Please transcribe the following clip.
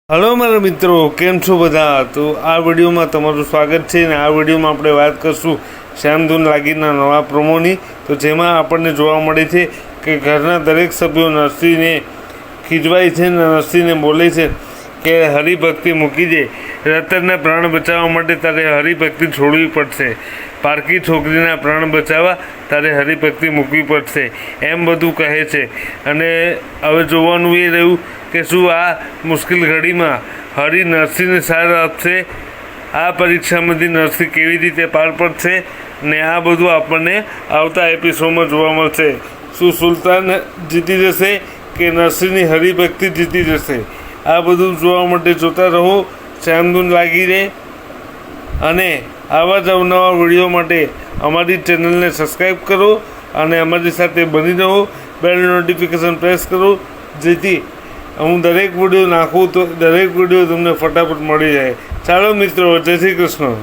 Hello મારા મિત્રો, કેમ છો બધા? તો આ વિડીયોમાં તમારું સ્વાગત છે. અને આ વિડીયોમાં આપણે વાત કરશું શ્યામધૂન લાગીના નવા પ્રોમોની. તો જેમાં આપણને જોવા મળે છે કે ઘરના દરેક સભ્યો નરસિંહને ખીજવાય છે અને નરસિંહને બોલે છે કે હરિભક્તિ મૂકી દે. રતનના પ્રાણ બચાવવા માટે તારે હરિભક્તિ છોડવી પડશે. પારકી છોકરીના પ્રાણ બચાવવા તારે હરિભક્તિ મૂકવી પડશે, એમ બધું કહે છે. અને હવે જોવાનું એ રહ્યું કે શું આ મુશ્કેલ ઘડીમાં હરિ નરસિંહને સાથ આપશે. આ પરીક્ષામાંથી નરસિંહ કેવી રીતે પાર પડશે ને આ બધું આપણને આવતા એપિસોડમાં જોવા મળશે. શું સુલતાન જીતી જશે કે નરસિંહની હરિભક્તિ જીતી જશે? આ બધું જોવા માટે જોતા રહો શ્યામધૂન લાગીને. અને આવા જ અવનવા વિડીયો માટે અમારી ચેનલને સબસ્ક્રાઈબ કરો અને અમારી સાથે બની રહો. બેલ નોટિફિકેશન પ્રેસ કરો, જેથી હું દરેક વિડીયો નાખું તો દરેક વિડીયો તમને ફટાફટ મળી જાય. ચાલો મિત્રો, જય શ્રી કૃષ્ણ.